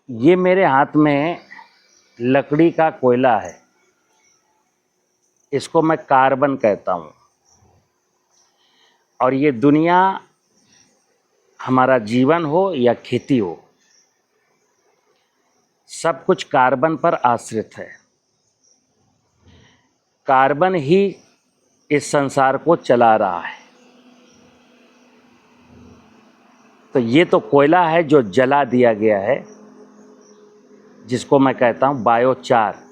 ये मेरे हाथ में लकड़ी का कोयला है। इसको मैं कार्बन कहता हूँ। और ये दुनिया, हमारा जीवन हो या खेती हो, सब कुछ कार्बन पर आश्रित है। कार्बन ही इस संसार को चला रहा है। तो ये तो कोयला है जो जला दिया गया है, जिसको मैं कहता हूँ बायोचार।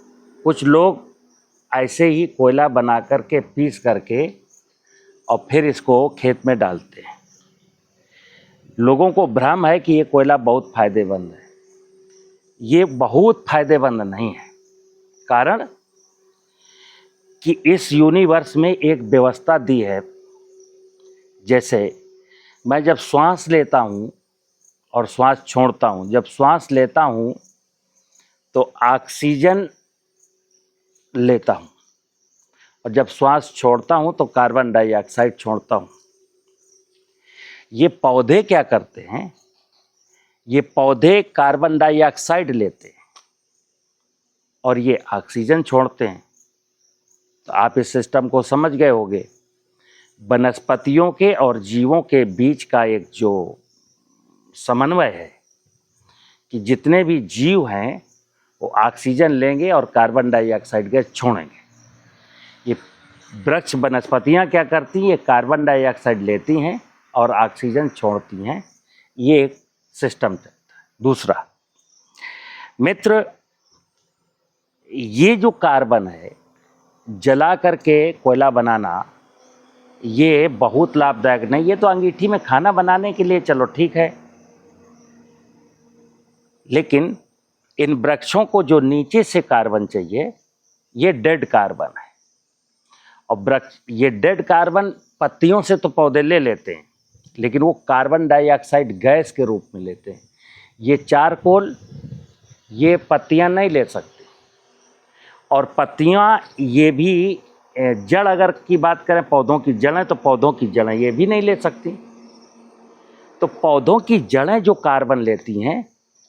कुछ लोग ऐसे ही कोयला बना करके पीस करके और फिर इसको खेत में डालते हैं। लोगों को भ्रम है कि ये कोयला बहुत फायदेमंद है। ये बहुत फायदेमंद नहीं है। कारण कि इस यूनिवर्स में एक व्यवस्था दी है। जैसे मैं जब श्वास लेता हूँ और श्वास छोड़ता हूँ, जब श्वास लेता हूँ तो ऑक्सीजन लेता हूँ, और जब श्वास छोड़ता हूँ तो कार्बन डाइऑक्साइड छोड़ता हूँ। ये पौधे क्या करते हैं? ये पौधे कार्बन डाइऑक्साइड लेते हैं और ये ऑक्सीजन छोड़ते हैं। तो आप इस सिस्टम को समझ गए होंगे। वनस्पतियों के और जीवों के बीच का एक जो समन्वय है कि जितने भी जीव हैं वो ऑक्सीजन लेंगे और कार्बन डाइऑक्साइड गैस छोड़ेंगे। ये वृक्ष वनस्पतियाँ क्या करती हैं? ये कार्बन डाइऑक्साइड लेती हैं और ऑक्सीजन छोड़ती हैं। ये एक सिस्टम चलता है। दूसरा मित्र, ये जो कार्बन है, जला करके कोयला बनाना ये बहुत लाभदायक नहीं। ये तो अंगीठी में खाना बनाने के लिए चलो ठीक है, लेकिन इन वृक्षों को जो नीचे से कार्बन चाहिए, ये डेड कार्बन है। और वृक्ष ये डेड कार्बन पत्तियों से तो पौधे ले लेते हैं, लेकिन वो कार्बन डाइऑक्साइड गैस के रूप में लेते हैं। ये चारकोल ये पत्तियां नहीं ले सकती। और पत्तियां ये भी जड़, अगर की बात करें पौधों की जड़ें, तो पौधों की जड़ें ये भी नहीं ले सकती। तो पौधों की जड़ें जो कार्बन लेती हैं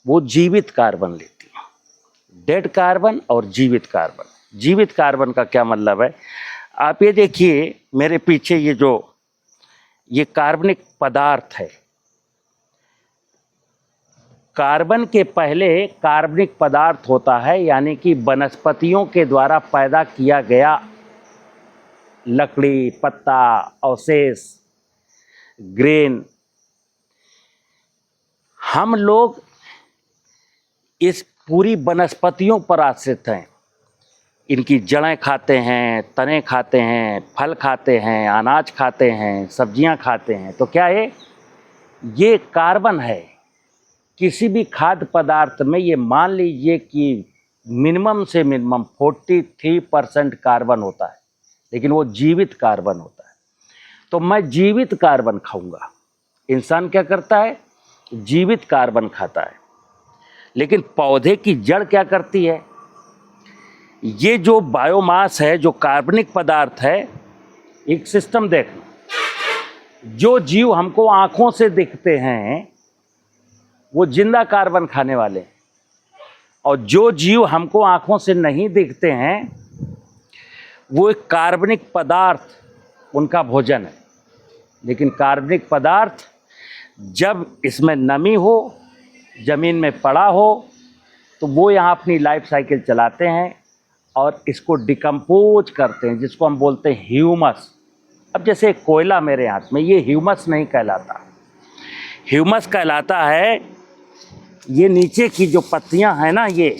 वो जीवित कार्बन लेती हैं। डेड कार्बन और जीवित कार्बन। जीवित कार्बन का क्या मतलब है? आप ये देखिए मेरे पीछे ये कार्बनिक पदार्थ है। कार्बन के पहले कार्बनिक पदार्थ होता है, यानी कि वनस्पतियों के द्वारा पैदा किया गया लकड़ी, पत्ता, अवशेष, ग्रेन। हम लोग इस पूरी वनस्पतियों पर आश्रित हैं। इनकी जड़ें खाते हैं, तने खाते हैं, फल खाते हैं, अनाज खाते हैं, सब्जियां खाते हैं। तो क्या है? ये कार्बन है। किसी भी खाद्य पदार्थ में ये मान लीजिए कि मिनिमम से मिनिमम 43% कार्बन होता है, लेकिन वो जीवित कार्बन होता है। तो मैं जीवित कार्बन खाऊंगा। इंसान क्या करता है? जीवित कार्बन खाता है। लेकिन पौधे की जड़ क्या करती है? ये जो बायोमास है, जो कार्बनिक पदार्थ है, एक सिस्टम देखना। जो जीव हमको आंखों से दिखते हैं वो जिंदा कार्बन खाने वाले हैं, और जो जीव हमको आंखों से नहीं दिखते हैं वो एक कार्बनिक पदार्थ उनका भोजन है। लेकिन कार्बनिक पदार्थ जब इसमें नमी हो, ज़मीन में पड़ा हो, तो वो यहाँ अपनी लाइफ साइकिल चलाते हैं और इसको डिकम्पोज करते हैं, जिसको हम बोलते हैं ह्यूमस। अब जैसे कोयला मेरे हाथ में, ये ह्यूमस नहीं कहलाता। ह्यूमस कहलाता है ये नीचे की जो पत्तियां हैं ना, ये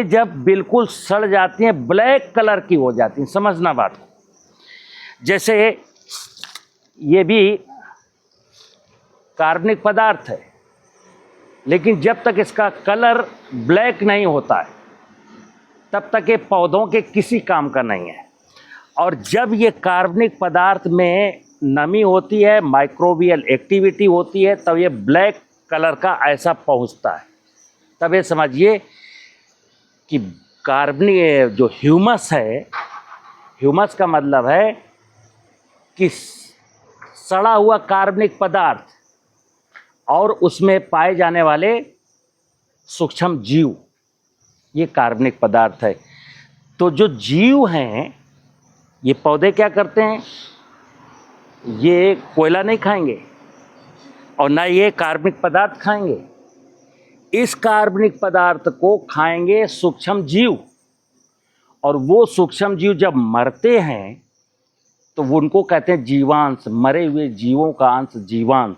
जब बिल्कुल सड़ जाती हैं, ब्लैक कलर की हो जाती हैं। समझना बात को। जैसे ये भी कार्बनिक पदार्थ है, लेकिन जब तक इसका कलर ब्लैक नहीं होता है तब तक ये पौधों के किसी काम का नहीं है। और जब ये कार्बनिक पदार्थ में नमी होती है, माइक्रोबियल एक्टिविटी होती है, तब ये ब्लैक कलर का ऐसा पहुंचता है। तब ये समझिए कि कार्बनिक जो ह्यूमस है, ह्यूमस का मतलब है कि सड़ा हुआ कार्बनिक पदार्थ और उसमें पाए जाने वाले सूक्ष्म जीव, ये कार्बनिक पदार्थ है। तो जो जीव हैं, ये पौधे क्या करते हैं, ये कोयला नहीं खाएंगे और ना ये कार्बनिक पदार्थ खाएंगे। इस कार्बनिक पदार्थ को खाएंगे सूक्ष्म जीव, और वो सूक्ष्म जीव जब मरते हैं तो वो उनको कहते हैं जीवांश, मरे हुए जीवों का अंश जीवांश।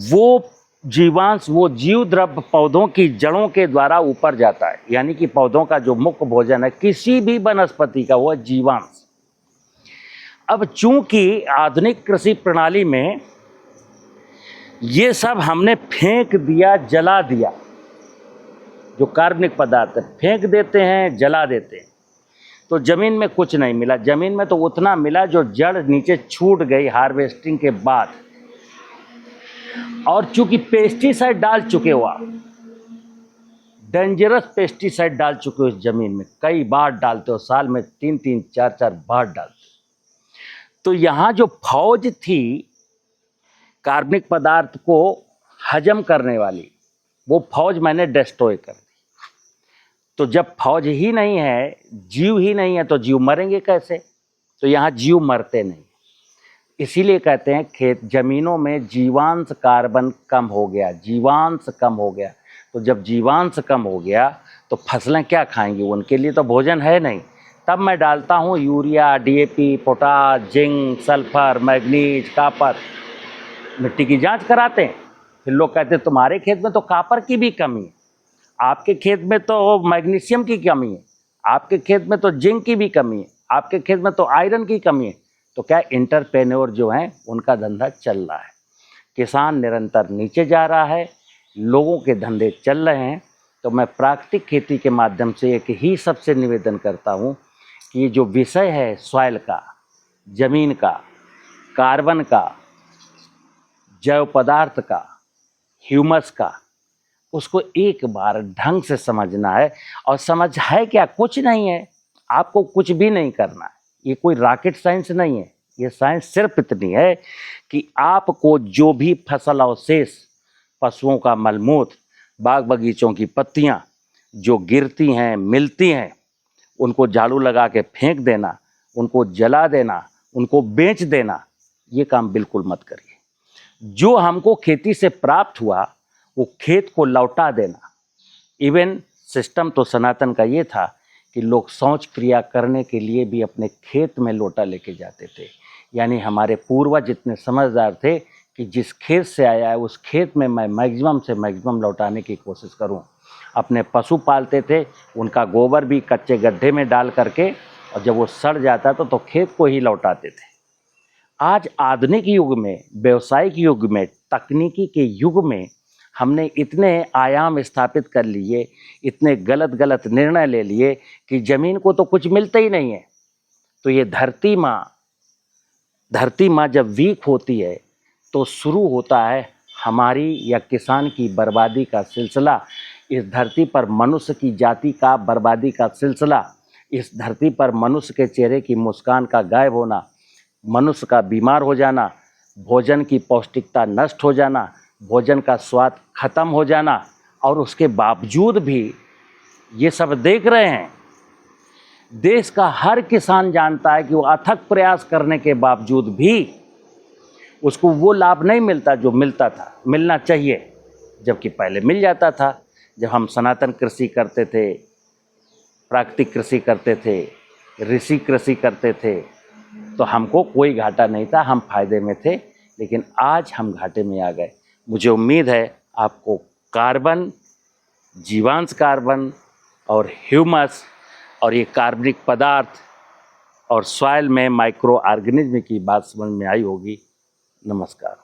वो जीवांश, वो जीव द्रव्य पौधों की जड़ों के द्वारा ऊपर जाता है, यानी कि पौधों का जो मुख्य भोजन है किसी भी वनस्पति का, वो जीवांश। अब चूंकि आधुनिक कृषि प्रणाली में ये सब हमने फेंक दिया, जला दिया, जो कार्बनिक पदार्थ फेंक देते हैं, जला देते हैं, तो ज़मीन में कुछ नहीं मिला। ज़मीन में तो उतना मिला जो जड़ नीचे छूट गई हार्वेस्टिंग के बाद। और चूंकि पेस्टिसाइड डाल चुके हो आप, डेंजरस पेस्टिसाइड डाल चुके हो इस ज़मीन में, कई बार डालते हो, साल में 3-3, 4-4 बार डालते हो। तो यहाँ जो फौज थी कार्बनिक पदार्थ को हजम करने वाली, वो फौज मैंने डिस्ट्रॉय कर दी। तो जब फौज ही नहीं है, जीव ही नहीं है, तो जीव मरेंगे कैसे? तो यहाँ जीव मरते नहीं, इसीलिए कहते हैं खेत जमीनों में जीवांश कार्बन कम हो गया, जीवांश कम हो गया। तो जब जीवांश कम हो गया तो फसलें क्या खाएंगी? उनके लिए तो भोजन है नहीं। तब मैं डालता हूँ urea, DAP, potash, zinc, sulphur, manganese, copper. मिट्टी की जांच कराते हैं, फिर लोग कहते हैं तुम्हारे खेत में तो कापर की भी कमी है, आपके खेत में तो मैग्नीशियम की कमी है, आपके खेत में तो जिंक की भी कमी है, आपके खेत में तो आयरन की कमी है। तो क्या इंटरप्रेन्योर जो हैं उनका धंधा चल रहा है, किसान निरंतर नीचे जा रहा है, लोगों के धंधे चल रहे हैं। तो मैं प्राकृतिक खेती के माध्यम से एक ही सबसे निवेदन करता हूँ कि ये जो विषय है सॉइल का, ज़मीन का, कार्बन का, जैव पदार्थ का, ह्यूमस का, उसको एक बार ढंग से समझना है। और समझ है क्या? कुछ नहीं है, आपको कुछ भी नहीं करना है। ये कोई रॉकेट साइंस नहीं है, ये साइंस सिर्फ इतनी है कि आपको जो भी फसल अवशेष, पशुओं का मलमूत्र, बाग बगीचों की पत्तियां जो गिरती हैं, मिलती हैं, उनको झाड़ू लगा के फेंक देना, उनको जला देना, उनको बेच देना, ये काम बिल्कुल मत करिए। जो हमको खेती से प्राप्त हुआ वो खेत को लौटा देना। इवन सिस्टम तो सनातन का ये था कि लोग शौच क्रिया करने के लिए भी अपने खेत में लोटा लेके जाते थे। यानी हमारे पूर्वज इतने समझदार थे कि जिस खेत से आया है उस खेत में मैं मैक्सिमम से मैक्सिमम लौटाने की कोशिश करूं। अपने पशु पालते थे, उनका गोबर भी कच्चे गड्ढे में डाल करके, और जब वो सड़ जाता था तो खेत को ही लौटाते थे। आज आधुनिक युग में, व्यावसायिक युग में, तकनीकी के युग में हमने इतने आयाम स्थापित कर लिए, इतने गलत गलत निर्णय ले लिए कि ज़मीन को तो कुछ मिलता ही नहीं है। तो ये धरती माँ जब वीक होती है तो शुरू होता है हमारी या किसान की बर्बादी का सिलसिला। इस धरती पर मनुष्य की जाति का बर्बादी का सिलसिला, इस धरती पर मनुष्य के चेहरे की मुस्कान का गायब होना, मनुष्य का बीमार हो जाना, भोजन की पौष्टिकता नष्ट हो जाना, भोजन का स्वाद खत्म हो जाना, और उसके बावजूद भी ये सब देख रहे हैं। देश का हर किसान जानता है कि वो अथक प्रयास करने के बावजूद भी उसको वो लाभ नहीं मिलता जो मिलता था, मिलना चाहिए, जबकि पहले मिल जाता था। जब हम सनातन कृषि करते थे, प्राकृतिक कृषि करते थे, ऋषि कृषि करते थे, तो हमको कोई घाटा नहीं था, हम फायदे में थे। लेकिन आज हम घाटे में आ गए। मुझे उम्मीद है आपको कार्बन, जीवांश कार्बन और ह्यूमस और ये कार्बनिक पदार्थ और सॉइल में माइक्रो ऑर्गेनिज्म की बात समझ में आई होगी। नमस्कार।